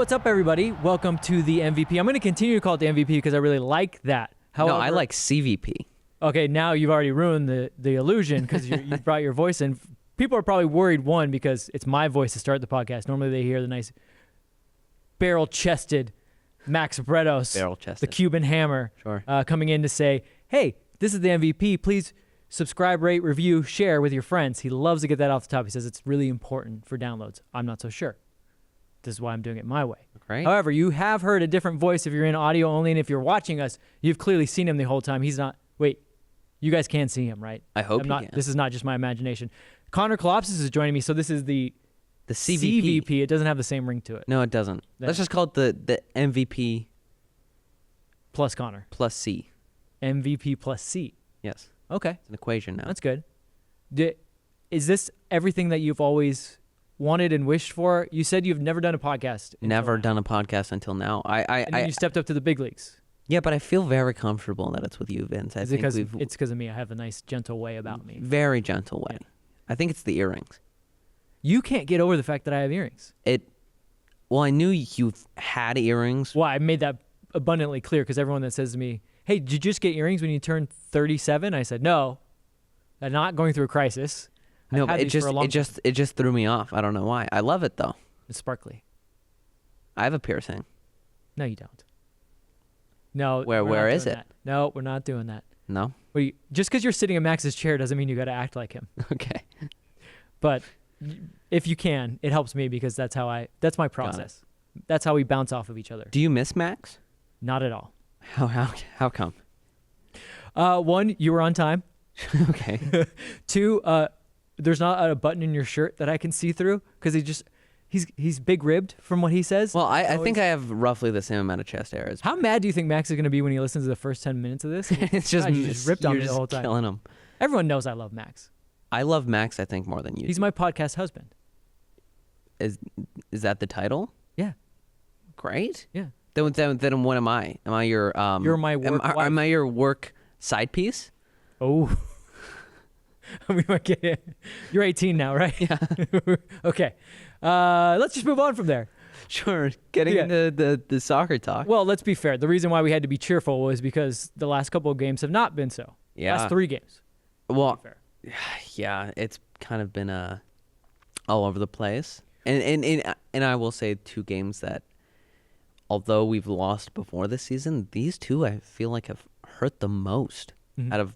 what's up, everybody? Welcome to the MVP. I'm going to continue to call it the MVP because I really like that. However, No, I like CVP. Okay, now you've already ruined the illusion because you brought your voice in. People are probably worried, one, because it's my voice to start the podcast. Normally they hear the nice barrel-chested Max Bretos, the Cuban Hammer, coming in to say, hey, this is the MVP. Please subscribe, rate, review, share with your friends. He loves to get that off the top. He says it's really important for downloads. I'm not so sure. This is why I'm doing it my way. Right. However, you have heard a different voice if you're in audio only, and if you're watching us, you've clearly seen him the whole time. He's not. Wait, you guys can see him, right? I hope you can. This is not just my imagination. Kalopsis is joining me, so this is the CVP. It doesn't have the same ring to it. No, it doesn't. Let's just call it the MVP plus Connor. Plus C. MVP plus C. Yes. Okay. It's an equation now. That's good. Is this everything that you've always wanted and wished for? You said you've never done a podcast. Never done a podcast until now. And then you stepped up to the big leagues. Yeah, but I feel very comfortable that it's with you, Vince. It's because of me. I have a nice, gentle way about me. Very gentle way. Yeah. I think it's the earrings. You can't get over the fact that I have earrings. Well, I knew you've had earrings. Well, I made that abundantly clear because everyone that says to me, hey, did you just get earrings when you turned 37? I said, no, I'm not going through a crisis. No, but it just threw me off. I don't know why. I love it though. It's sparkly. I have a piercing. No, you don't. No. Where is it? That. No, we're not doing that. No. Just because you're sitting in Max's chair doesn't mean you got to act like him. Okay. But if you can, it helps me because that's my process. That's how we bounce off of each other. Do you miss Max? Not at all. How come? One, you were on time. Okay. Two, there's not a button in your shirt that I can see through because he's big ribbed from what he says. Well, I think I have roughly the same amount of chest hair. How mad do you think Max is going to be when he listens to the first 10 minutes of this? It's just God, you just ripped on me the whole time. Killing him. Everyone knows I love Max. I love Max, I think, more than you. He's my podcast husband. Is that the title? Yeah. Great. Yeah. Then what am I? Am I your You're my work wife. Am I your work side piece? Oh. We might get it. You're 18 now, right? Yeah. Okay. Let's just move on from there. Sure. Getting into the soccer talk. Well, let's be fair. The reason why we had to be cheerful was because the last couple of games have not been so. Yeah. Last 3 games. Well, yeah, it's kind of been all over the place. And I will say 2 games that, although we've lost before this season, these 2 I feel like have hurt the most out of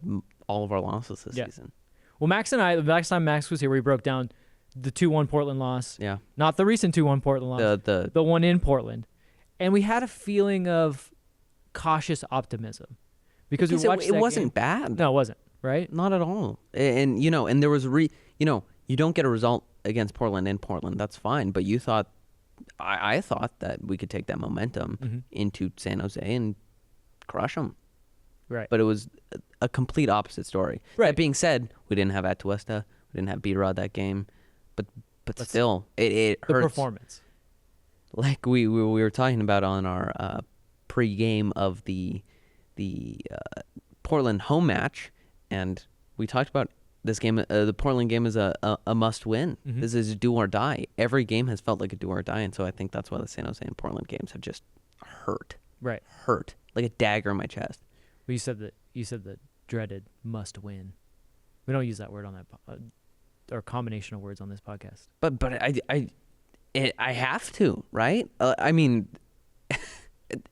all of our losses this season. Well, Max and I, the last time Max was here, we broke down the 2-1 Portland loss. Yeah. Not the recent 2-1 Portland loss. The one in Portland. And we had a feeling of cautious optimism. Because we watched it wasn't bad. No, it wasn't, right? Not at all. And and there was you don't get a result against Portland in Portland. That's fine, but you thought I thought that we could take that momentum into San Jose and crush them. Right. But it was a complete opposite story. Right. That being said, we didn't have Atuesta. We didn't have B-Rod that game. But still, it hurts. The performance. Like we were talking about on our pre-game of the Portland home match, and we talked about this game. The Portland game is a must-win. This is do or die. Every game has felt like a do or die, and so I think that's why the San Jose and Portland games have just hurt. Right. Hurt. Like a dagger in my chest. Well, you said the dreaded must win. We don't use that word on that or combination of words on this podcast. But I have to, right? I mean,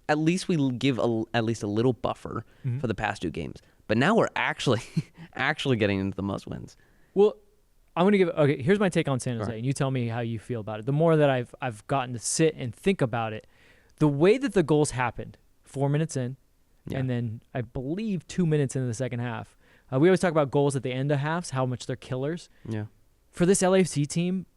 at least we give at least a little buffer for the past 2 games. But now we're actually getting into the must wins. Well, I'm gonna here's my take on San Jose, and you tell me how you feel about it. The more that I've gotten to sit and think about it, the way that the goals happened, 4 minutes in. Yeah. And then I believe 2 minutes into the second half. We always talk about goals at the end of halves, how much they're killers. Yeah. For this LAFC team,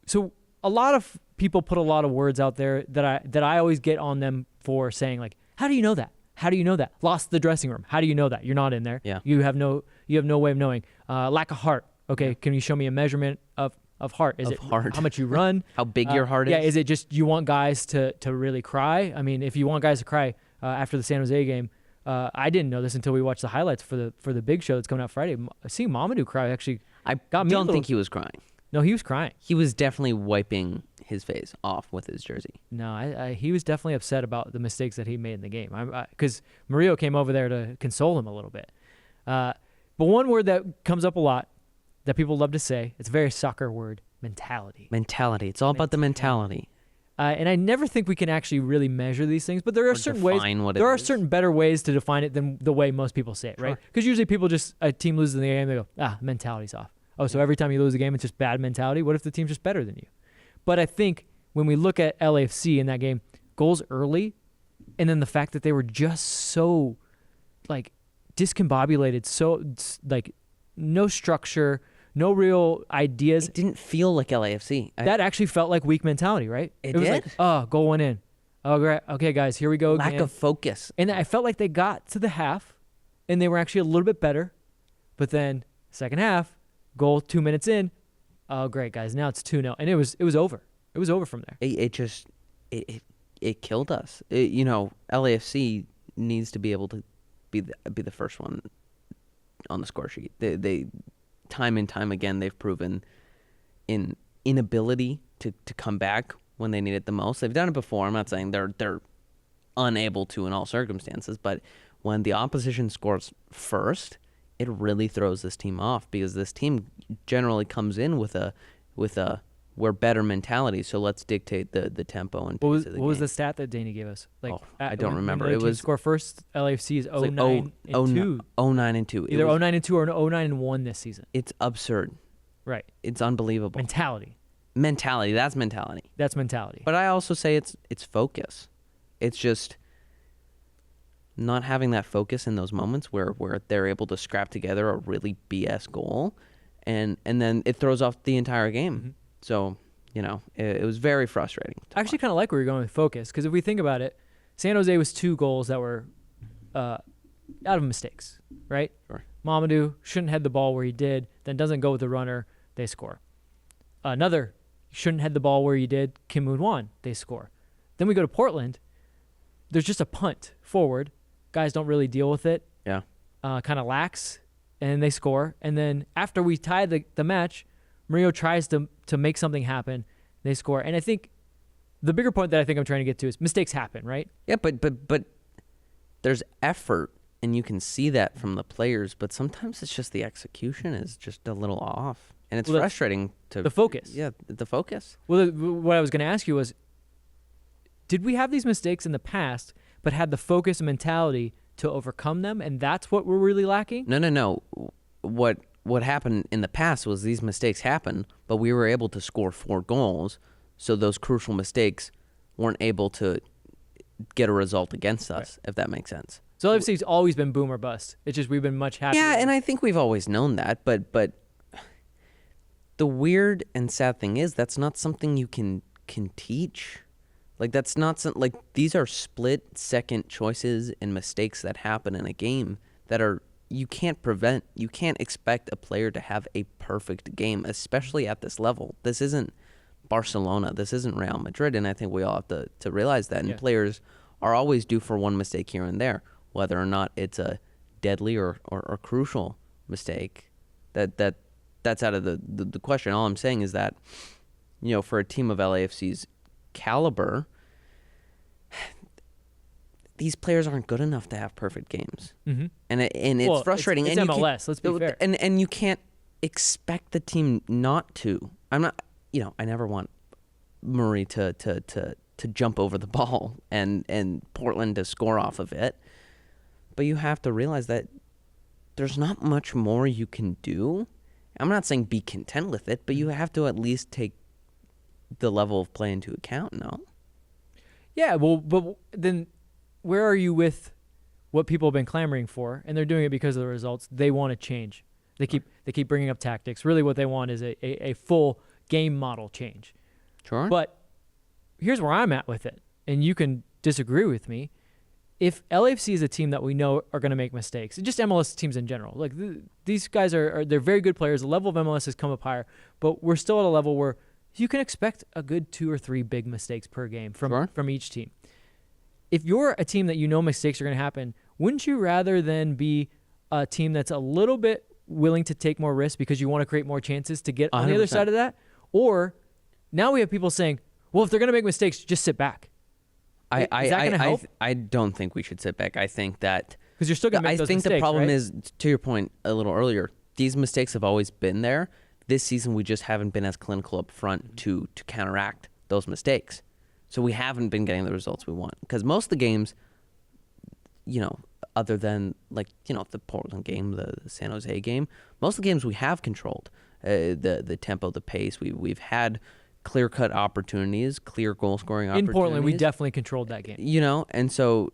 so a lot of people put a lot of words out there that I always get on them for saying how do you know that? How do you know that? Lost the dressing room. How do you know that? You're not in there. Yeah. You have no way of knowing. Lack of heart. Okay. Yeah. Can you show me a measurement of heart? Is it heart. How much you run? How big your heart is? Yeah. Is it just you want guys to really cry? I mean, if you want guys to cry after the San Jose game, I didn't know this until we watched the highlights for the big show that's coming out Friday. Seeing Mamadou cry actually I got me don't think he was crying. No, he was crying. He was definitely wiping his face off with his jersey. No, he was definitely upset about the mistakes that he made in the game. Because Murillo came over there to console him a little bit. But one word that comes up a lot that people love to say, it's a very soccer word, mentality. Mentality. It's all about the mentality. And I never think we can actually really measure these things, but there are certain ways. There are certain better ways to define it than the way most people say it, right? Because usually people a team loses in the game, they go, mentality's off. Oh, so every time you lose a game, it's just bad mentality? What if the team's just better than you? But I think when we look at LAFC in that game, goals early, and then the fact that they were just so, discombobulated, so, no structure, no real ideas. It didn't feel like LAFC. That actually felt like weak mentality, right? It was did? Goal went in. Oh, great. Okay, guys, here we go again. Lack of focus. And I felt like they got to the half, and they were actually a little bit better. But then, second half, goal 2 minutes in. Oh, great, guys. Now it's 2-0. And it was over. It was over from there. It killed us. LAFC needs to be able to be the first one on the score sheet. They time and time again, they've proven in inability to come back when they need it the most. They've done it before. I'm not saying they're unable to in all circumstances, but when the opposition scores first, it really throws this team off because this team generally comes in with a we're better mentality, so let's dictate the tempo and pace of the game. What was the stat that Danny gave us? I don't remember. It was score first. LAFC is 0-9 and 2. 0-9 and 2. Either 0-9 and 2 or 0-9 and 1 this season. It's absurd. Right. It's unbelievable. Mentality. That's mentality. That's mentality. But I also say it's focus. It's just not having that focus in those moments where they're able to scrap together a really BS goal, and then it throws off the entire game. Mm-hmm. So, it was very frustrating. I actually kind of like where you're going with focus, because if we think about it, San Jose was 2 goals that were out of mistakes, right? Sure. Mamadou shouldn't head the ball where he did, then doesn't go with the runner, they score. Another shouldn't head the ball where he did, Kim Moon-Wan, they score. Then we go to Portland, there's just a punt forward. Guys don't really deal with it. Yeah. Kind of lax, and they score. And then after we tie the match, Murillo tries to make something happen. They score. And I think the bigger point that I think I'm trying to get to is mistakes happen, right? Yeah, but there's effort, and you can see that from the players. But sometimes it's just the execution is just a little off, and it's frustrating to the focus. Yeah, the focus. Well, what I was going to ask you was, did we have these mistakes in the past, but had the focus and mentality to overcome them, and that's what we're really lacking? No. What happened in the past was these mistakes happened, but we were able to score 4 goals, so those crucial mistakes weren't able to get a result against us, if that makes sense. So LAFC's always been boom or bust. It's just we've been much happier. Yeah, and I think we've always known that, but the weird and sad thing is that's not something you can teach. That's not something, these are split-second choices and mistakes that happen in a game that are you can't prevent. You can't expect a player to have a perfect game, especially at this level. This isn't Barcelona. This isn't Real Madrid, and I think we all have to realize that. And players are always due for one mistake here and there, whether or not it's a deadly or crucial mistake. That's out of the question. All I'm saying is that, for a team of LAFC's caliber, these players aren't good enough to have perfect games. Mm-hmm. And it's frustrating. It's MLS, let's be fair. And you can't expect the team not to. I'm not, I never want Murray to jump over the ball and Portland to score off of it. But you have to realize that there's not much more you can do. I'm not saying be content with it, but you have to at least take the level of play into account, no? Yeah, well, but then where are you with what people have been clamoring for? And they're doing it because of the results. They want to change. They keep bringing up tactics. Really what they want is a full game model change. Sure. But here's where I'm at with it, and you can disagree with me. If LAFC is a team that we know are going to make mistakes, just MLS teams in general, these guys they're very good players. The level of MLS has come up higher, but we're still at a level where you can expect a good 2 or 3 big mistakes per game from each team. If you're a team that you know mistakes are going to happen, wouldn't you rather than be a team that's a little bit willing to take more risks because you want to create more chances to get on 100%. The other side of that? Or now we have people saying, Well, if they're going to make mistakes, just sit back. Is that going to help? I don't think we should sit back. I think that because you're still going to make those mistakes. I think the problem right? is, to your point a little earlier, these mistakes have always been there. This season, we just haven't been as clinical up front to counteract those mistakes. So we haven't been getting the results we want. Because most of the games, other than the Portland game, the San Jose game, most of the games we have controlled. The tempo, the pace. We've had clear-cut opportunities, clear goal-scoring opportunities. In Portland, we definitely controlled that game. And so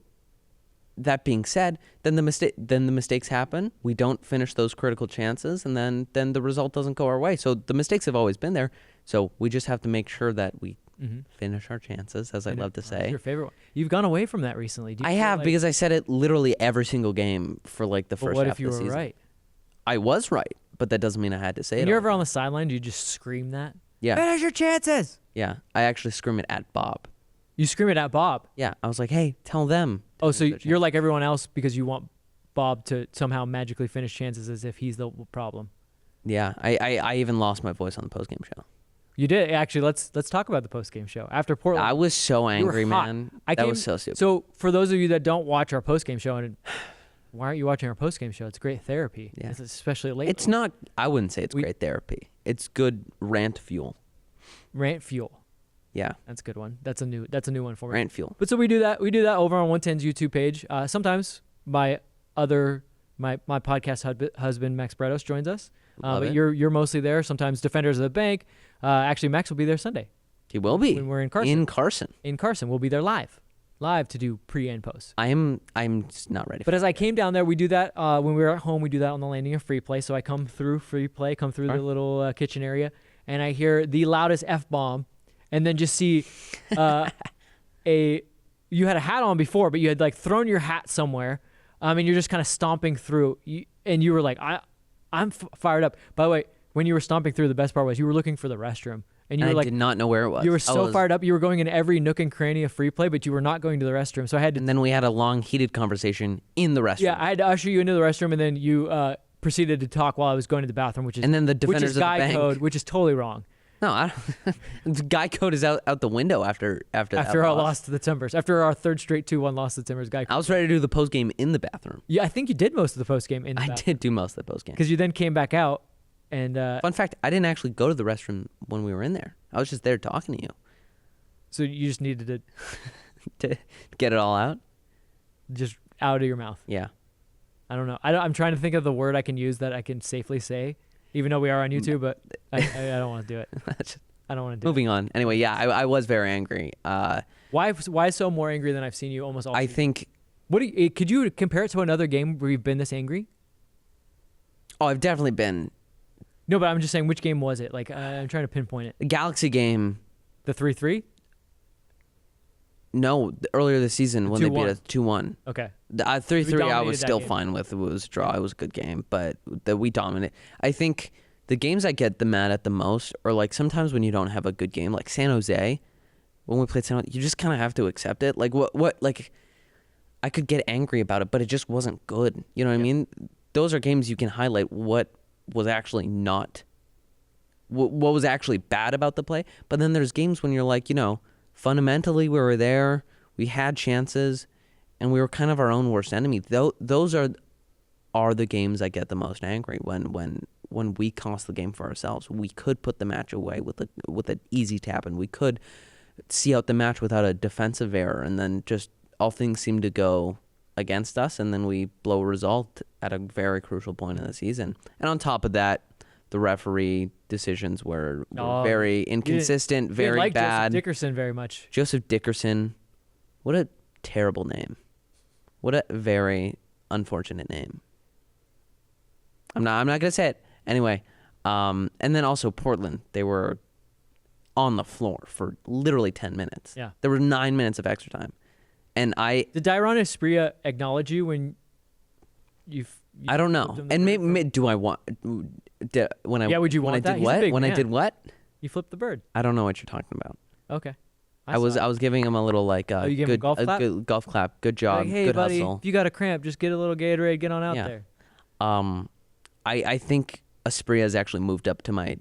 that being said, then the mistakes happen. We don't finish those critical chances, and then the result doesn't go our way. So the mistakes have always been there. So we just have to make sure that we finish our chances, as I love to say. That's your favorite one. You've gone away from that recently. I have, because I said it literally every single game for the first half of the season. What if you were right? I was right, but that doesn't mean I had to say it. When you're ever on the sideline, do you just scream that? Yeah. Finish your chances. Yeah. I actually scream it at Bob. You scream it at Bob? Yeah. I was like, hey, tell them. Oh, so you're like everyone else because you want Bob to somehow magically finish chances as if he's the problem. Yeah. I even lost my voice on the postgame show. You did? Actually, let's talk about the postgame show. After Portland. I was so angry, man. That was so stupid. So for those of you that don't watch our postgame show, and why aren't you watching our postgame show? It's great therapy. Yeah. It's especially late. It's not, I wouldn't say it's great therapy. It's good rant fuel. Rant fuel. Yeah. That's a good one. That's a new one for me. Rant fuel. But so we do that over on 110's YouTube page. Sometimes my podcast husband Max Bretos joins us. But you're mostly there. Sometimes Defenders of the Bank. Actually, Max will be there Sunday. He will be. When we're in Carson. In Carson. We'll be there live to do pre and post. I'm just not ready. But as I came down there, we do that when we were at home. We do that on the landing of Free Play. So I come through Free Play, the little kitchen area, and I hear the loudest F-bomb, and then just see you had a hat on before, but you had thrown your hat somewhere, and you're just kind of stomping through, and you were like, I'm fired up. By the way, when you were stomping through, the best part was you were looking for the restroom. And you were I did not know where it was. You were so fired up. You were going in every nook and cranny of Free Play, but you were not going to the restroom. So I had to. And then we had a long, heated conversation in the restroom. Yeah, I had to usher you into the restroom, and then you proceeded to talk while I was going to the bathroom, which is and then the Defenders of the Bank code, which is totally wrong. No, the guy code is out the window after our loss to the Timbers. After our third straight 2-1 loss to the Timbers, guy code. I was ready to do the post game in the bathroom. Yeah, I think you did most of the post game in the bathroom. I did do most of the post game because you then came back out. And fun fact, I didn't actually go to the restroom when we were in there. I was just there talking to you. So you just needed to get it all out? Just out of your mouth. Yeah. I don't know. I'm trying to think of the word I can use that I can safely say, even though we are on YouTube, but I don't want to do it. I don't want to do it. Moving on. Anyway, yeah, I was very angry. Why so more angry than I've seen you almost all season? I think... Could you compare it to another game where you've been this angry? Oh, I've definitely been... No, but I'm just saying, which game was it? I'm trying to pinpoint it. The Galaxy game. The 3-3? No, earlier this season when they beat us 2-1. Okay. The 3-3 I was still fine with. It was a draw. It was a good game, but we dominated. I think the games I get mad at the most are sometimes when you don't have a good game, like San Jose. When we played San Jose, you just kind of have to accept it. I could get angry about it, but it just wasn't good. You know what I mean? Those are games you can highlight what was actually what was actually bad about the play. But then there's games when you're fundamentally we were there, we had chances, and we were kind of our own worst enemy. Those are the games I get the most angry when we cost the game for ourselves. We could put the match away with an easy tap, and we could see out the match without a defensive error, and then just all things seem to go against us, and then we blow a result at a very crucial point in the season. And on top of that, the referee decisions were very inconsistent, very like bad. Joseph Dickerson very much. Joseph Dickerson, what a terrible name. What a very unfortunate name. I'm not gonna say it anyway. And then also Portland, they were on the floor for literally 10 minutes. Yeah, there were 9 minutes of extra time. And did Dairon Espria acknowledge you when you I don't know. And maybe do I want when I would you want that? I did what? When I did what? You flipped the bird. I don't know what you're talking about. Okay. I was giving him a little you gave him a golf clap? Good golf clap. Good job. Hey, good buddy, hustle. if you got a cramp, just get a little Gatorade, get on out there. I think Espria has actually moved up to my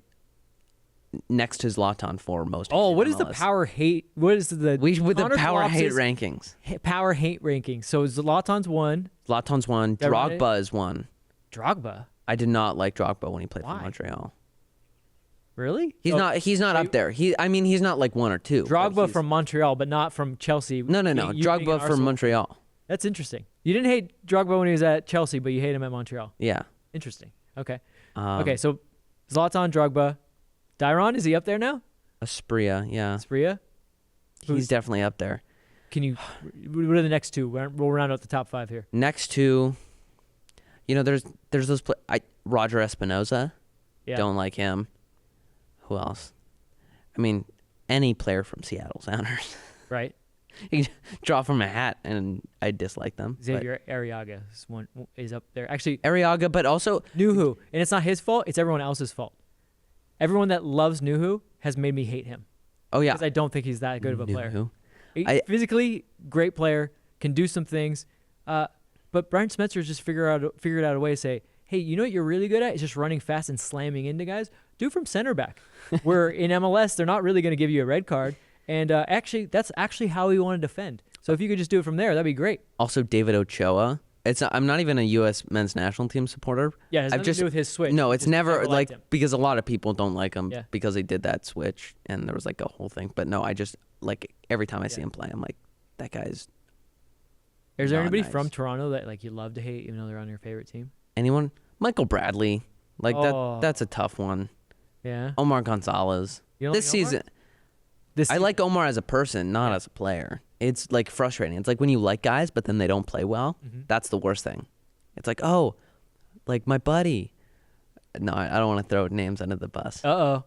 next to Zlatan for most. Oh, hated what is the MLS. power hate? What is the With the Connor power hate Kalopsis rankings? Power hate rankings. So Zlatan's one. Zlatan's one. That right? Drogba is one. Drogba. I did not like Drogba when he played Why? for Montreal. Really? He's not. He's not up there. He's not like one or two. Drogba from Montreal, but not from Chelsea. No. Drogba from Montreal. That's interesting. You didn't hate Drogba when he was at Chelsea, but you hate him at Montreal. Yeah. Interesting. Okay. Okay. So Zlatan, Drogba, Dyron, is he up there now? Asprilla, yeah. Asprilla? He's definitely up there. Can you? What are the next two? We'll round out the top five here. Next two, there's those. Roger Espinoza. Yeah. Don't like him. Who else? I mean, any player from Seattle Sounders. Right. You can draw from a hat, and I dislike them. Xavier Arriaga is up there. Actually, Arriaga, but also Nuhu, and it's not his fault. It's everyone else's fault. Everyone that loves Nuhu has made me hate him. Oh yeah, because I don't think he's that good of a player. Physically, great player, can do some things, but Brian Smetzer's just figured out a way to say, hey, you know what you're really good at? Is just running fast and slamming into guys. Do from center back. Where in MLS, they're not really going to give you a red card. And that's actually how we want to defend. So if you could just do it from there, that'd be great. Also, David Ochoa. I'm not even a U.S. men's national team supporter. Yeah, it has nothing to do with his switch. No, it's never like him. Because a lot of people don't like him because he did that switch, and there was like a whole thing. But no, I just like every time I see him play, I'm like, that guy's. Is there anybody nice. From Toronto that like you love to hate, even though they're on your favorite team? Anyone? Michael Bradley, that's a tough one. Yeah. Omar Gonzalez. You don't This like season. Omar? I like Omar as a person, not as a player. It's like frustrating. It's like when you like guys, but then they don't play well. Mm-hmm. That's the worst thing. It's like, oh, like my buddy. No, I don't want to throw names under the bus. Uh-oh.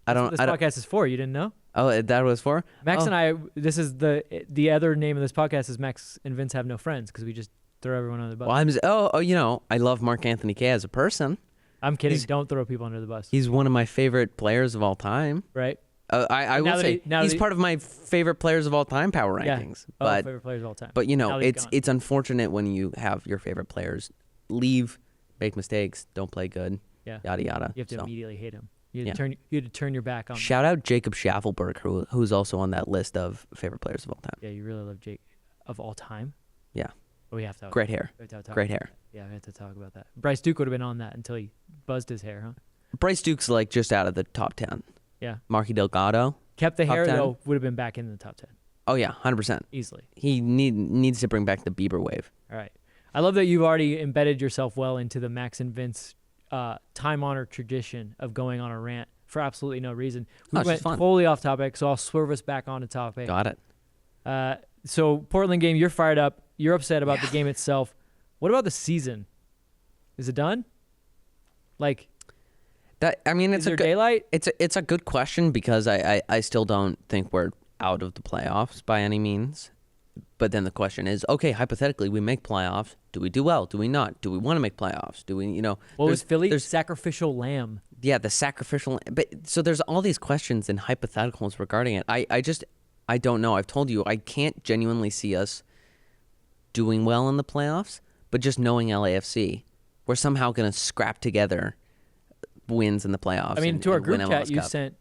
I don't. That's what this podcast is for. You didn't know? Oh, that was for? Max and I, this is the other name of this podcast is Max and Vince Have No Friends because we just throw everyone under the bus. Well, I love Mark Anthony Kaye as a person. I'm kidding. Don't throw people under the bus. He's one of my favorite players of all time. Right. I will say he's part of my favorite players of all time power rankings. Yeah. But favorite players of all time. But it's unfortunate when you have your favorite players leave, make mistakes, don't play good. Yeah. Yada yada. You have to immediately hate him. You had to turn your back on him. Shout out Jacob Schaffelberg, who's also on that list of favorite players of all time. Yeah, you really love Jake of all time. Yeah. We have to. Great hair. Great hair. Yeah, we have to talk about that. Bryce Duke would have been on that until he buzzed his hair, huh? Bryce Duke's like just out of the top 10. Yeah. Marky Delgado. Kept the hair, though, would have been back in the top 10. Oh, yeah, 100%. Easily. He needs to bring back the Bieber wave. All right. I love that you've already embedded yourself well into the Max and Vince time-honored tradition of going on a rant for absolutely no reason. We went totally off topic, so I'll swerve us back on the topic. Got it. So, Portland game, you're fired up. You're upset about the game itself. What about the season? Is it done? Like... It's a daylight. It's a good question because I still don't think we're out of the playoffs by any means. But then the question is, okay, hypothetically, we make playoffs. Do we do well? Do we not? Do we want to make playoffs? Do we, What was Philly? There's sacrificial lamb. Yeah, the sacrificial. But so there's all these questions and hypotheticals regarding it. I don't know. I've told you I can't genuinely see us doing well in the playoffs. But just knowing LAFC, we're somehow going to scrap together wins in the playoffs. I mean, to our group chat, you sent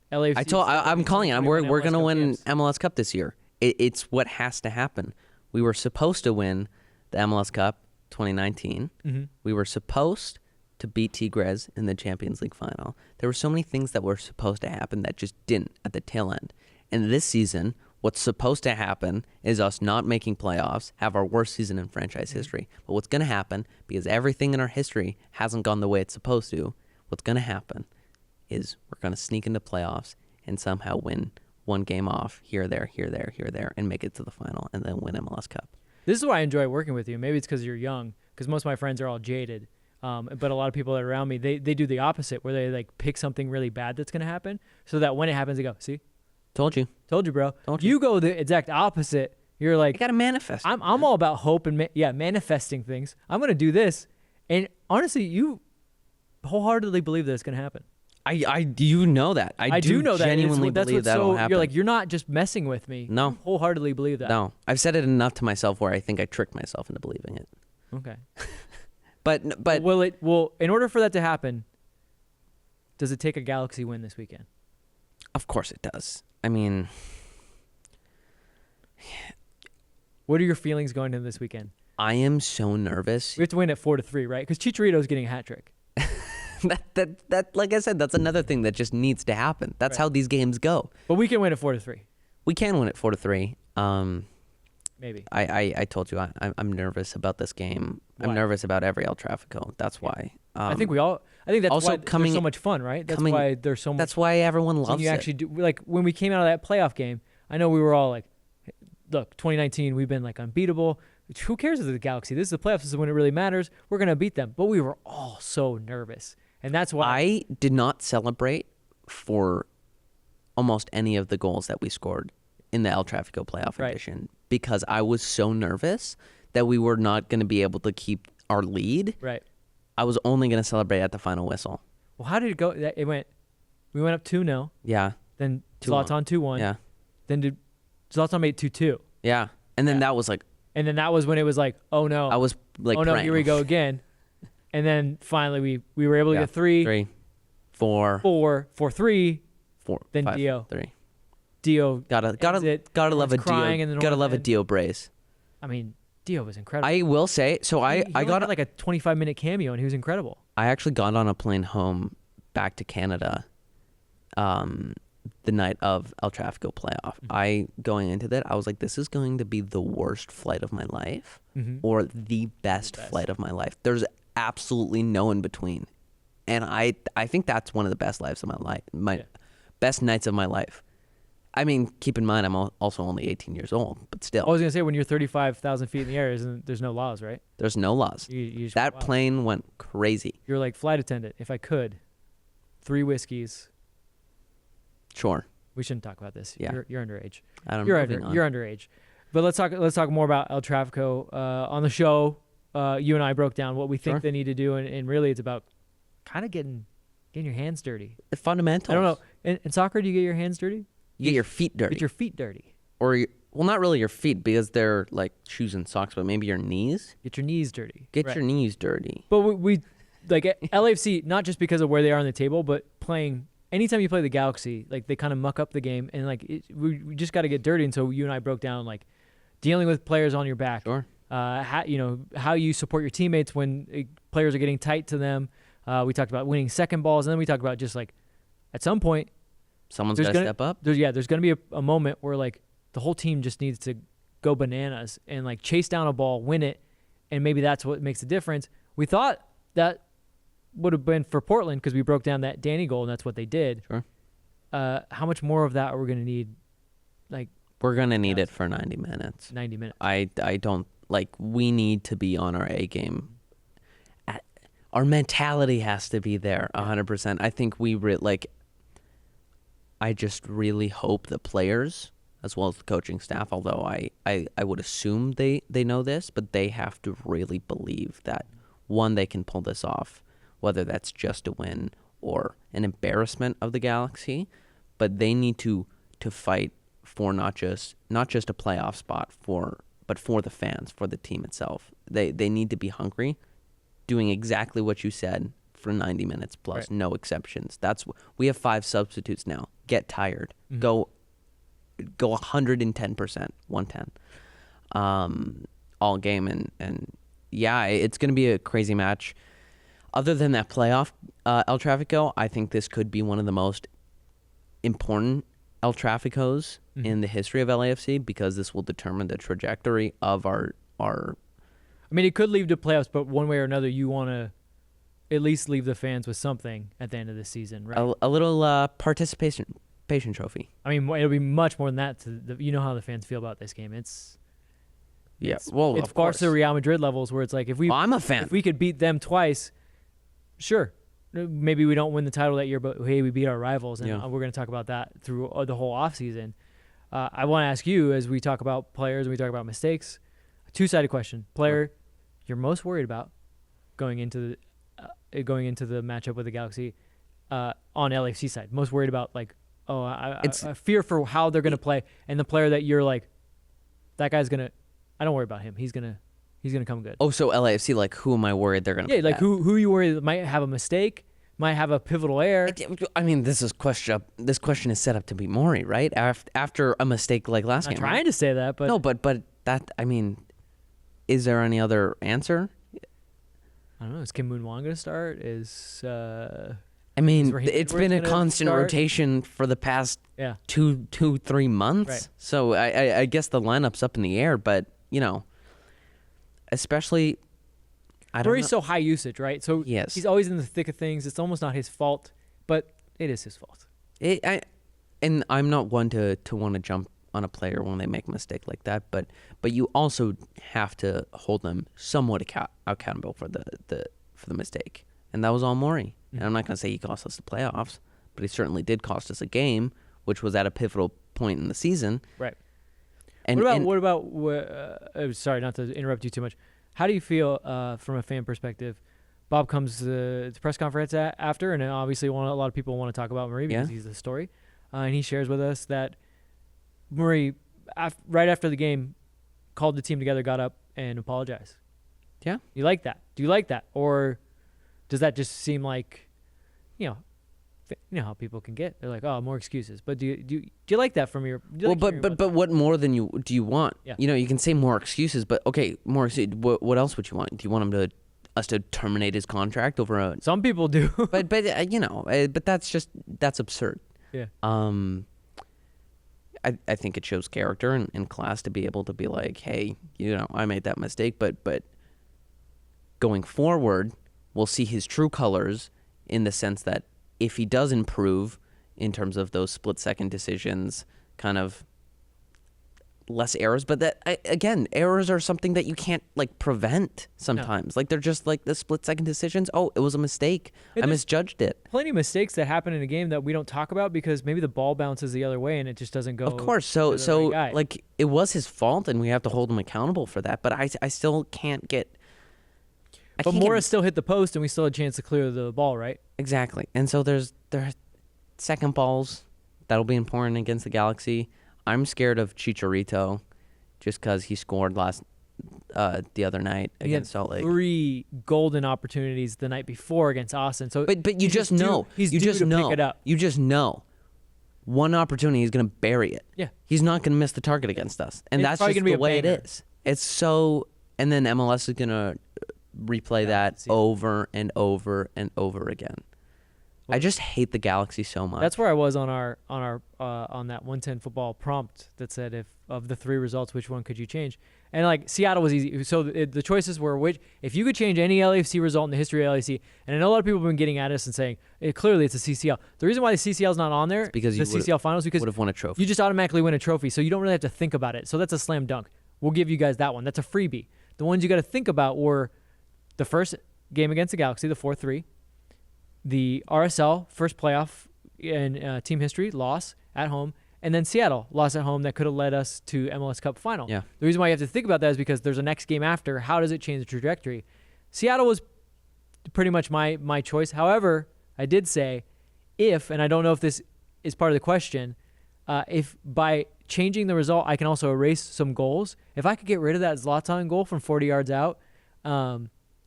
LAFC. I'm calling it. We're going to win MLS Cup this year. It's what has to happen. We were supposed to win the MLS Cup 2019. Mm-hmm. We were supposed to beat Tigres in the Champions League final. There were so many things that were supposed to happen that just didn't at the tail end. And this season, what's supposed to happen is us not making playoffs, have our worst season in franchise history. But what's going to happen, because everything in our history hasn't gone the way it's supposed to, what's going to happen is we're going to sneak into playoffs and somehow win one game off here, there, and make it to the final and then win MLS Cup. This is why I enjoy working with you. Maybe it's because you're young, because most of my friends are all jaded. But a lot of people that are around me, they do the opposite, where they like pick something really bad that's going to happen so that when it happens, they go, see? Told you, bro. You go the exact opposite. You're like, I got to manifest. I'm all about hope and manifesting things. I'm going to do this. And honestly, you wholeheartedly believe that it's going to happen. I do know that. I do know genuinely that. believe that will happen. You're like, you're not just messing with me. No. You wholeheartedly believe that. No. I've said it enough to myself where I think I tricked myself into believing it. Okay. But in order for that to happen, does it take a Galaxy win this weekend? Of course it does. I mean, what are your feelings going into this weekend? I am so nervous. We have to win at 4-3, right? Because Chicharito's getting a hat trick. that like I said, that's another thing that just needs to happen. That's how these games go. But we can win at 4-3. We can win at 4-3. Maybe. I told you I'm nervous about this game. Why? I'm nervous about every El Tráfico. That's why. I think that's also why there's so much fun, right? That's why there's so much. That's why everyone loves you it. actually do, like when we came out of that playoff game. I know we were all like, "Look, 2019, we've been like unbeatable. Who cares if the Galaxy? This is the playoffs. This is when it really matters. We're gonna beat them." But we were all so nervous, and that's why I did not celebrate for almost any of the goals that we scored in the El Tráfico playoff edition because I was so nervous that we were not going to be able to keep our lead. Right. I was only going to celebrate at the final whistle. Well, how did it go? We went up 2-0. Yeah. Then 2-1. Zlatan 2-1. Yeah. Then Zlatan made 2-2. Yeah. And then that was like. And then that was when it was like, oh no. I was like, oh no, here we go again. And then finally we were able to get 3, 4, 4-3. 4. Then 5, Dio. 3. Dio. Gotta love a Dio. Gotta love a Dio brace. I mean, Dio was incredible. I will say, so I got like a 25-minute cameo, and he was incredible. I actually got on a plane home back to Canada the night of El Tráfico playoff. Going into that, I was like, this is going to be the worst flight of my life or the best flight of my life. There's absolutely no in between. And I think that's one of the best lives of my life, best nights of my life. I mean, keep in mind, I'm also only 18 years old, but still. I was going to say, when you're 35,000 feet in the air, there's no laws, right? There's no laws. That plane went crazy. You're like, flight attendant, if I could, 3 whiskeys. Sure. We shouldn't talk about this. Yeah. You're underage. You're underage. But let's talk more about El Tráfico. On the show, you and I broke down what we think they need to do, and really it's about kind of getting your hands dirty. The fundamentals. I don't know. In soccer, do you get your hands dirty? You get your feet dirty. Get your feet dirty. Well, not really your feet because they're like shoes and socks, but maybe your knees. Get your knees dirty. Get your knees dirty. But we like LAFC, not just because of where they are on the table, but playing. Anytime you play the Galaxy, like they kind of muck up the game, and like we just got to get dirty. And so you and I broke down like dealing with players on your back. Sure. How you support your teammates when players are getting tight to them. We talked about winning second balls, and then we talked about just like at some point. Someone's got to step up. There's going to be a moment where like the whole team just needs to go bananas and like chase down a ball, win it, and maybe that's what makes the difference. We thought that would have been for Portland because we broke down that Danny goal, and that's what they did. Sure. How much more of that are we going to need? Like we're going to need it for 90 minutes. 90 minutes. I don't like. We need to be on our A game. Our mentality has to be there 100%. I think I just really hope the players, as well as the coaching staff, although I would assume they know this, but they have to really believe that, one, they can pull this off, whether that's just a win or an embarrassment of the Galaxy, but they need to fight for not just a playoff spot, but for the fans, for the team itself. They need to be hungry, doing exactly what you said for 90 minutes plus, no exceptions. We have 5 substitutes now. Get tired. Go 110%, 110, all game, and yeah, it's going to be a crazy match. Other than that playoff El Tráfico, I think this could be one of the most important El Tráficos in the history of LAFC because this will determine the trajectory of our. I mean, it could lead to playoffs, but one way or another, you want to at least leave the fans with something at the end of the season, right? A little participation trophy. I mean, it'll be much more than that. You know how the fans feel about this game. It's of course. Barca Real Madrid levels where it's like I'm a fan. If we could beat them twice, sure, maybe we don't win the title that year, but hey, we beat our rivals, and we're going to talk about that through the whole offseason. I want to ask you, as we talk about players and we talk about mistakes, a two-sided question: player you're most worried about going into the matchup with the Galaxy on LAFC side, most worried about like, I fear for how they're going to play, and the player that you're like, that guy's gonna, I don't worry about him. He's gonna come good. Oh, so LAFC, like, who am I worried they're gonna? Yeah, like who you worry might have a mistake might have a pivotal error. I mean, this question is set up to be Maury, right? After a mistake like last I'm game. not trying right? to say that, but No, but that, I mean, is there any other answer? I don't know. Is Kim Moon-Won going to start? I mean, Raheem it's Edwards been a gonna constant start? rotation for the past Yeah. 3 months. Right. So I guess the lineup's up in the air, but especially I don't Murray's know. so high usage, right? So Yes. he's always in the thick of things. It's almost not his fault, but it is his fault. And I'm not one to want to jump on a player when they make a mistake like that, but you also have to hold them somewhat accountable for the mistake, and that was all Maury. And I'm not going to say he cost us the playoffs, but he certainly did cost us a game, which was at a pivotal point in the season. Right. And what about sorry, not to interrupt you too much. How do you feel from a fan perspective? Bob comes to the press conference after, and obviously a lot of people want to talk about Murray because he's the story. And he shares with us that Murray, right after the game, called the team together, got up, and apologized. Yeah. You like that? Do you like that? Or does that just seem like, you know how people can get? They're like, oh, more excuses. But do you like that from your? But what more than do you want? Yeah. You can say more excuses, but okay, more excuses. What else would you want? Do you want us to terminate his contract over a? Some people do. but that's absurd. Yeah. I think it shows character and class to be able to be like, hey, I made that mistake, but going forward, we'll see his true colors in the sense that if he does improve in terms of those split-second decisions, kind of less errors, but errors are something that you can't prevent sometimes. No. They're just like the split-second decisions. Oh, it was a mistake. I misjudged it. Plenty of mistakes that happen in a game that we don't talk about because maybe the ball bounces the other way and it just doesn't go. Of course. So it was his fault and we have to hold him accountable for that. But I still can't get. But Morris still hit the post and we still had a chance to clear the ball, right? Exactly. And so there are second balls that'll be important against the Galaxy. I'm scared of Chicharito just because he scored the other night against Salt Lake. 3 golden opportunities the night before against Austin. So but you just know. He's you due just to know. pick it up. You just know. One opportunity, he's going to bury it. Yeah. He's not going to miss the target against us. And It's that's probably just gonna be the a way banger. it is. It's so... And then MLS is going to replay that over and over and over again. I just hate the Galaxy so much. That's where I was on on that 110 football prompt that said if of the 3 results, which one could you change? And Seattle was easy. So the choices were if you could change any LAFC result in the history of LAFC, and I know a lot of people have been getting at us and saying clearly it's a CCL. The reason why the CCL is not on there, because the CCL finals, because would have won a trophy. You just automatically win a trophy, so you don't really have to think about it. So that's a slam dunk. We'll give you guys that one. That's a freebie. The ones you got to think about were the first game against the Galaxy, the 4-3. The RSL first playoff in team history loss at home, and then Seattle loss at home that could have led us to MLS Cup final. Yeah. The reason why you have to think about that is because there's a next game after. How does it change the trajectory? Seattle was pretty much my choice. However, I did say and I don't know if this is part of the question, if by changing the result I can also erase some goals. If I could get rid of that Zlatan goal from 40 yards out,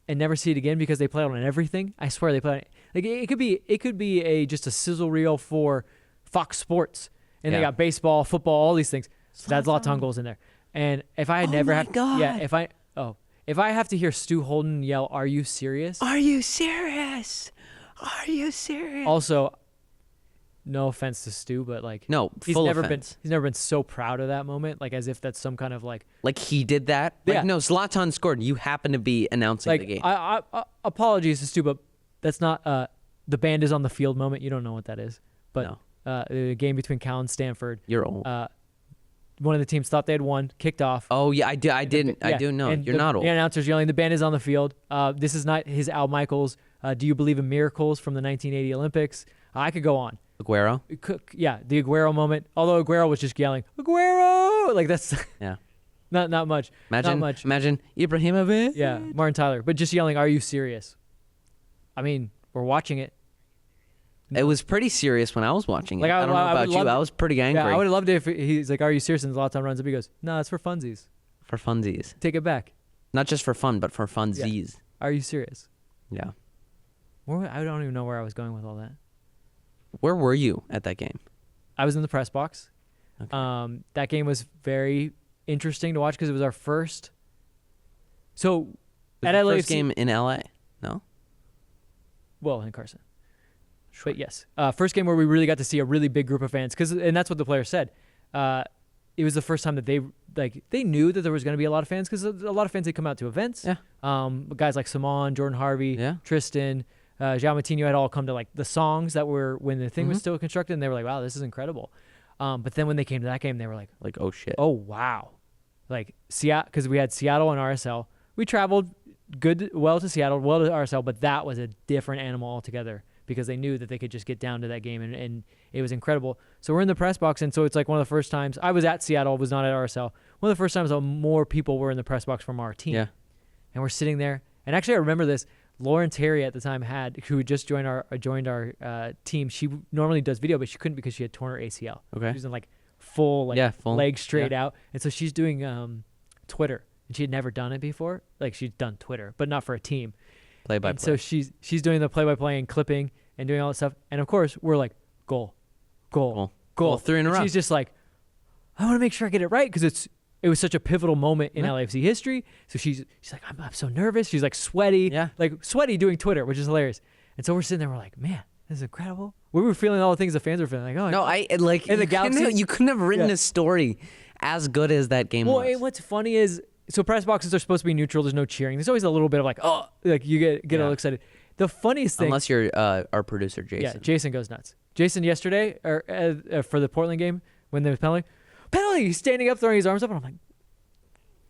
and never see it again because they play on everything. I swear they play on it. It could be just a sizzle reel for Fox Sports, and they got baseball, football, all these things. So that's Zlatan goals in there. And if I had if I have to hear Stu Holden yell, "Are you serious? Are you serious? Are you serious?" Also, no offense to Stu, but no, he's full never offense. been so proud of that moment, as if that's some kind of he did that. No, Zlatan scored. You happen to be announcing the game. I apologies to Stu, but that's not the band is on the field moment. You don't know what that is, but the game between Cal and Stanford. You're old. One of the teams thought they had won, kicked off. Oh yeah, I do know. And You're not old. The announcer's yelling, "The band is on the field." This is not his Al Michaels. Do you believe in miracles from the 1980 Olympics? I could go on. Aguero? Yeah, the Aguero moment. Although Aguero was just yelling, "Aguero!" That's not much. Imagine, not much. Imagine Ibrahimovic. Yeah, Martin Tyler, but just yelling, "Are you serious?" I mean, we're watching it. It was pretty serious when I was watching it. I don't know about you. I was pretty angry. Yeah, I would have loved it if he's like, "Are you serious?" And Zlatan runs up. He goes, "No, it's for funsies." For funsies. Take it back. Not just for fun, but for funsies. Yeah. Are you serious? Yeah. I don't even know where I was going with all that. Where were you at that game? I was in the press box. Okay. That game was very interesting to watch because it was our first. So Was at the LAFC, first game in LA? No. well, in Carson. Sure. But yes, first game where we really got to see a really big group of fans, and that's what the players said. It was the first time that they knew that there was going to be a lot of fans because a lot of fans had come out to events. Yeah. Guys like Simon, Jordan Harvey, Yeah. Tristan, João Matinho had all come to like the songs that were when the thing was still constructed, and they were like, "Wow, this is incredible." But then when they came to that game, they were like, Oh shit. "Oh wow!" Like Seattle, because we had Seattle and RSL. We traveled well to Seattle, well to RSL, but that was a different animal altogether because they knew that they could just get down to that game, and it was incredible. So we're in the press box, and so it's like one of the first times I was at Seattle, was not at RSL. One of the first times more people were in the press box from our team. Yeah. And we're sitting there, and actually I remember this. Lauren Terry at the time who had just joined our team. She normally does video, but she couldn't because she had torn her ACL. Okay. She was in like full leg straight out, and so she's doing Twitter, and she had never done it before. Like she's done Twitter, but not for a team. Play by And play. so she's doing the play-by-play and clipping and doing all that stuff. And of course, we're like, goal. Well, 3 in a And row. she's just like, I want to make sure I get it right because it was such a pivotal moment in LAFC history. So she's like, I'm so nervous. She's like sweaty, like sweaty doing Twitter, which is hilarious. And so we're sitting there, we're like, man, this is incredible. We were feeling all the things the fans were feeling. Like, oh, No, I like in the Galaxy. you couldn't have written a story as good as that game Well, was. and what's funny is, so press boxes are supposed to be neutral. There's no cheering. There's always a little bit of like, oh, like you get a little excited. The funniest thing, Unless you're our producer, Jason. yeah, Jason goes nuts. Jason yesterday, or for the Portland game when there was penalty, he's standing up, throwing his arms up, and I'm like,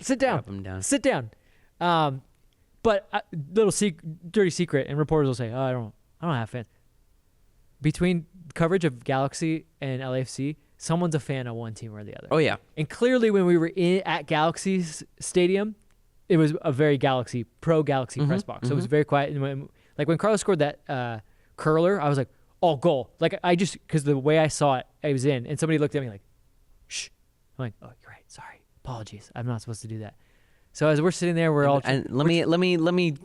sit down, Drop him down. sit down. But dirty secret, and reporters will say, oh, I don't have fans. Between coverage of Galaxy and LAFC, someone's a fan of one team or the other. Oh yeah. And clearly, when we were at Galaxy's stadium, it was a very pro Galaxy press box. So it was very quiet. And when Carlos scored that curler, I was like, oh, goal. Like, because the way I saw it, I was in, and somebody looked at me like, shh. I'm like, oh, you're right. Sorry. Apologies. I'm not supposed to do that. So as we're sitting there, we're all. And let me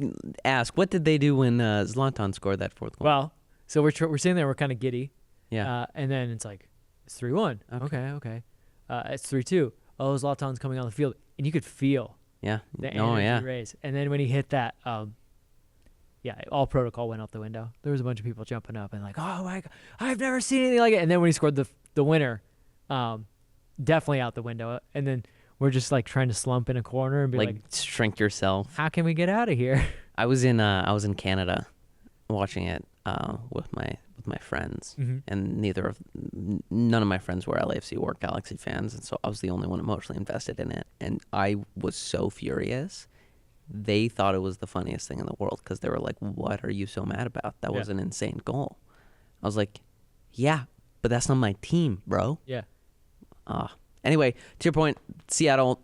ask, what did they do when Zlatan scored that fourth goal? Well, so we're sitting there, we're kind of giddy. Yeah. And then it's like, it's 3-1. Okay. It's 3-2. Oh, Zlatan's coming on the field, and you could feel Yeah. the energy raise. And then when he hit that, all protocol went out the window. There was a bunch of people jumping up and like, oh my God, I've never seen anything like it. And then when he scored the winner, definitely out the window. And then we're just like trying to slump in a corner and be like, shrink yourself. how can we get out of here? I was in Canada watching it with my friends, and none of my friends were LAFC or Galaxy fans, and so I was the only one emotionally invested in it, and I was so furious. They thought it was the funniest thing in the world because they were like, "What are you so mad about? That was an insane goal." I was like, "Yeah, but that's not my team, bro." Yeah. Anyway, to your point, Seattle's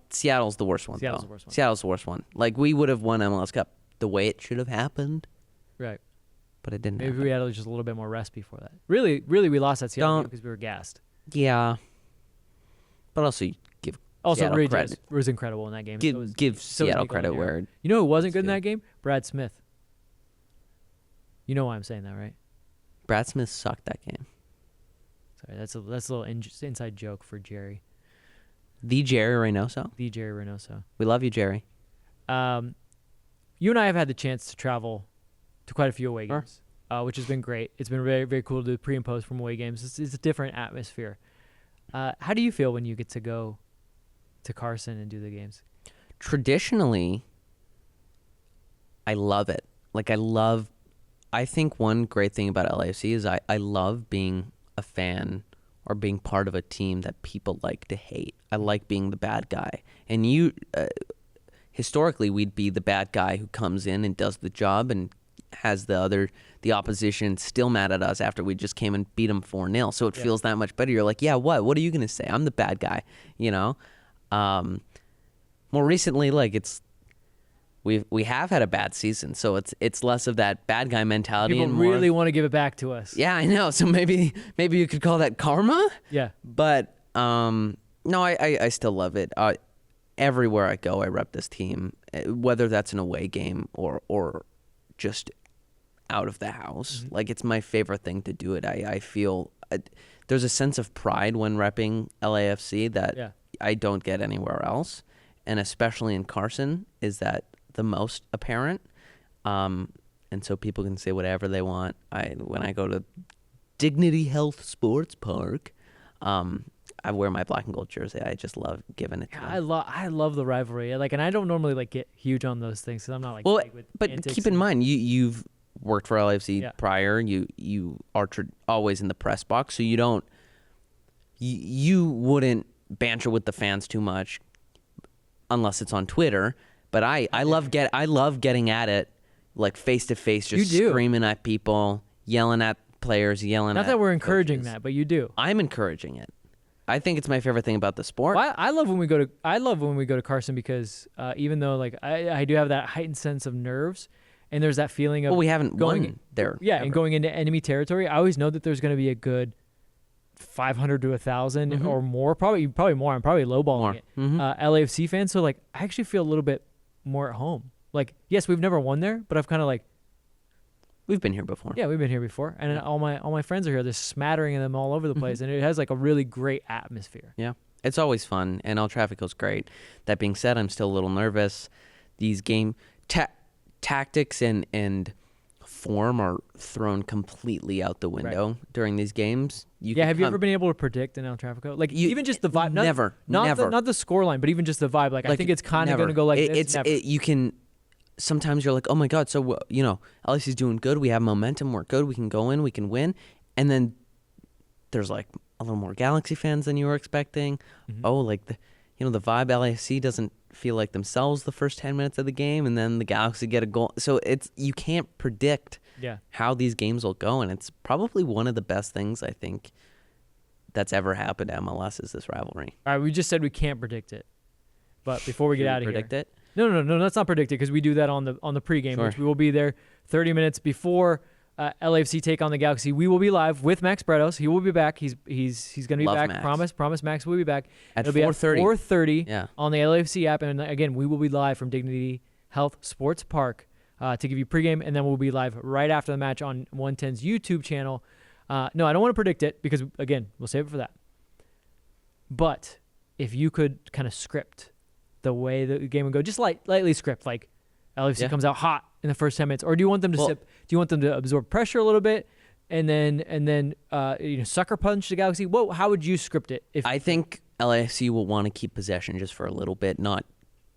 the worst one. Seattle's the worst one. Seattle's the worst one. Like, we would have won MLS Cup the way it should have happened, Right. but it didn't Maybe happen. we had just a little bit more rest before that. Really, we lost that Seattle game because we were gassed. Yeah. But also, you give Also, Seattle Ray credit. was incredible in that game. Give Seattle credit where You know who wasn't good in due. that game? Brad Smith. You know why I'm saying that, right? Brad Smith sucked that game. Sorry, that's a little inside joke for Jerry. The Jerry Reynoso. The Jerry Reynoso. We love you, Jerry. You and I have had the chance to travel to quite a few away Sure. games, which has been great. It's been very, very cool to do pre and post from away games. It's a different atmosphere. How do you feel when you get to go to Carson and do the games? Traditionally, I love it. Like, I think one great thing about LAFC is I love being a fan or being part of a team that people like to hate. I like being the bad guy. And historically, we'd be the bad guy who comes in and does the job and has the opposition still mad at us after we just came and beat them 4-0. So it feels that much better. You're like, yeah, what? What are you going to say? I'm the bad guy, you know? More recently, like, we have had a bad season, so it's less of that bad guy mentality. People and more really want to give it back to us. Yeah, I know. So maybe you could call that karma. Yeah. But no, I still love it. Everywhere I go, I rep this team, whether that's an away game or just out of the house. Like, it's my favorite thing to do it. I feel there's a sense of pride when repping LAFC that I don't get anywhere else. And especially in Carson, is that the most apparent. And so people can say whatever they want. When I go to Dignity Health Sports Park, I wear my black and gold jersey. I just love giving it to them. I love the rivalry. Like, and I don't normally like get huge on those things because I'm not like. Well, big with but keep in mind, you've worked for LAFC prior. You are always in the press box, so you wouldn't banter with the fans too much, unless it's on Twitter. But I love getting at it, like face to face, just screaming at people, yelling at players, yelling. Not that we're encouraging that, but you do. I'm encouraging it. I think it's my favorite thing about the sport. Well, I love when we go to Carson because even though like I do have that heightened sense of nerves, and there's that feeling of we haven't won there. Yeah, ever. And going into enemy territory, I always know that there's going to be a good 500 to 1,000 or more, probably more. I'm probably lowballing it. LAFC fans, so like I actually feel a little bit more at home. Like, yes, we've never won there, but I've kind of like. We've been here before. Yeah, we've been here before, and all my friends are here. There's smattering of them all over the place, and it has like a really great atmosphere. Yeah, it's always fun, and El Tráfico's great. That being said, I'm still a little nervous. These game tactics and form are thrown completely out the window during these games. Have you ever been able to predict in El Tráfico? Like even just the vibe, never. Not the scoreline, but even just the vibe. Like I think it's kind of going to go like this. You can. Sometimes you're like, oh my God, so, LAFC's doing good. We have momentum. We're good. We can go in. We can win. And then there's like a little more Galaxy fans than you were expecting. Oh, like the vibe, LAFC doesn't feel like themselves the first 10 minutes of the game. And then the Galaxy get a goal. So you can't predict how these games will go. And it's probably one of the best things I think that's ever happened to MLS is this rivalry. All right, we just said we can't predict it. But before we get out of here. Predict it? No, that's not predicted because we do that on the pregame, which we will be there 30 minutes before LAFC take on the Galaxy. We will be live with Max Bretos. He will be back. He's going to be back. Max. Promise Max will be back. At 4:30. 4:30 on the LAFC app. And again, we will be live from Dignity Health Sports Park to give you pregame, and then we'll be live right after the match on 110's YouTube channel. No, I don't want to predict it because, again, we'll save it for that. But if you could kind of script the way the game would go, just lightly script, like LAFC comes out hot in the first 10 minutes, or do you want them to do you want them to absorb pressure a little bit and then sucker punch the Galaxy? How would you script it? I think LAFC will want to keep possession just for a little bit, not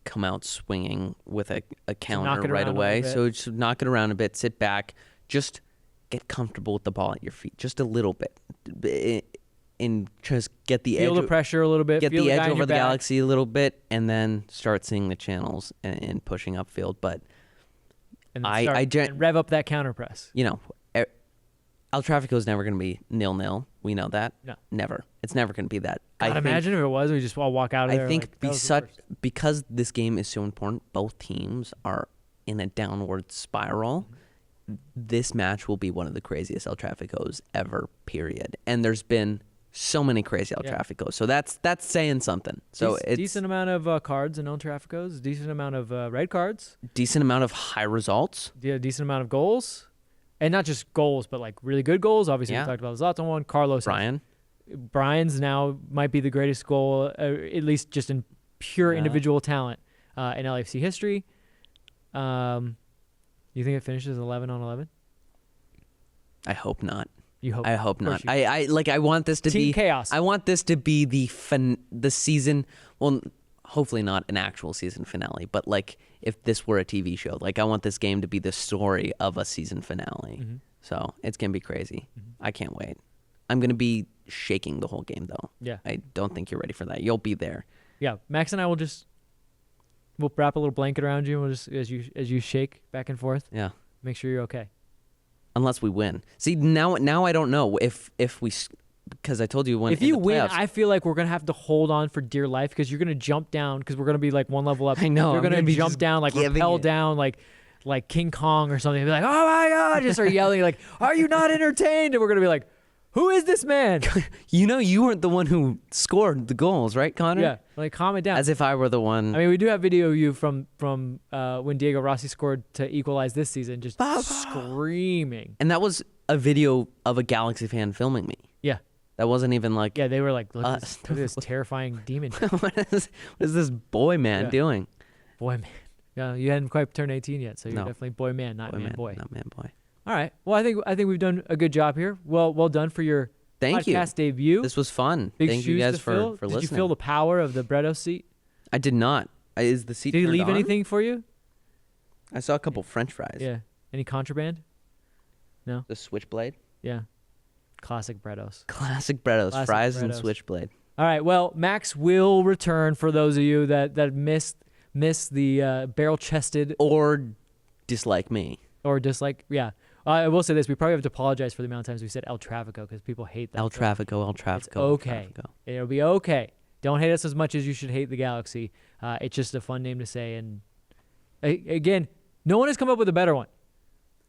come out swinging with a counter right away. So just knock it around a bit, sit back, just get comfortable with the ball at your feet, just a little bit. And just get the feel edge, the pressure a little bit, get the edge over the Galaxy a little bit, and then start seeing the channels and pushing upfield. But and rev up that counter press. El Tráfico is never going to be 0-0. We know that. No, never. It's never going to be that. Imagine if it was. We just all walk out of there. I think because this game is so important, both teams are in a downward spiral. This match will be one of the craziest El Tráficos ever. Period. And there's been so many crazy El Tráficos. So that's saying something. So it's decent amount of cards in El Tráficos, decent amount of red cards, decent amount of high results. Yeah, decent amount of goals. And not just goals, but like really good goals. Obviously, we talked about Zlatan one, Carlos. Brian's now might be the greatest goal, at least just in pure individual talent in LAFC history. You think it finishes 11 on 11? I hope not. You hope? I hope not. I want this to Team be chaos. I want this to be the season. Well, hopefully not an actual season finale, but like if this were a TV show, like I want this game to be the story of a season finale. So it's gonna be crazy. I can't wait. I'm gonna be shaking the whole game though. Yeah. I don't think you're ready for that. You'll be there. Yeah. Max and I will we'll wrap a little blanket around you. We'll just as you shake back and forth. Yeah. Make sure you're okay. Unless we win. See, now I don't know if we, because I told you when. If you win, I feel like we're gonna have to hold on for dear life because you're gonna jump down because we're gonna be like one level up. I know. You're gonna jump down, like rappel down, like King Kong or something. Be like, oh my God! Just start yelling like, are you not entertained? And we're gonna be like, Who is this man? You know, you weren't the one who scored the goals, right, Connor? Yeah, like calm it down. As if I were the one. I mean, we do have video of you from when Diego Rossi scored to equalize this season, just screaming. And that was a video of a Galaxy fan filming me. Yeah. That wasn't even like. Yeah, they were like, look at this terrifying demon. what is this boy man doing? Boy man. Yeah, you hadn't quite turned 18 yet, so you're No. definitely boy man, not man boy. Not man boy. All right. Well, I think we've done a good job here. Well done for your podcast debut. This was fun. Big Thank you shoes guys to for fill. listening. Did you feel the power of the Bretos seat? I did not. Is the seat Did he turned leave on? anything for you? I saw a couple French fries. Yeah. Any contraband? No. The switchblade. Yeah. Classic Bretos. Classic Bretos. Classic fries and Bretos. switchblade. All right. Well, Max will return for those of you that missed the barrel-chested Or dislike me. or dislike. Yeah. I will say this. We probably have to apologize for the amount of times we said El Trafico because people hate that. El Trafico. It's okay. It'll be okay. Don't hate us as much as you should hate the Galaxy. It's just a fun name to say. And again, no one has come up with a better one.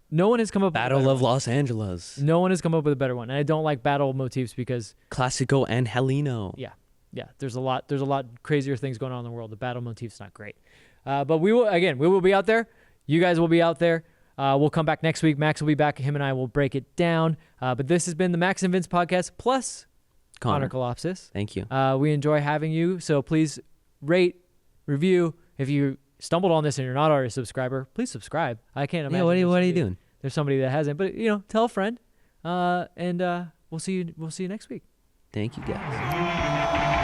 No one has come up with a Battle better of one. Los Angeles. No one has come up with a better one. And I don't like battle motifs because Classico and Heleno. yeah, there's a lot crazier things going on in the world. The battle motif's not great. But we will be out there. You guys will be out there. We'll come back next week. Max will be back. Him and I will break it down. But this has been the Max and Vince podcast plus Connor Kalopsis. Thank you. We enjoy having you. So please rate, review. If you stumbled on this and you're not already a subscriber, please subscribe. I can't imagine. Yeah, what are you doing? There's somebody that hasn't, but tell a friend. And we'll see you next week. Thank you, guys.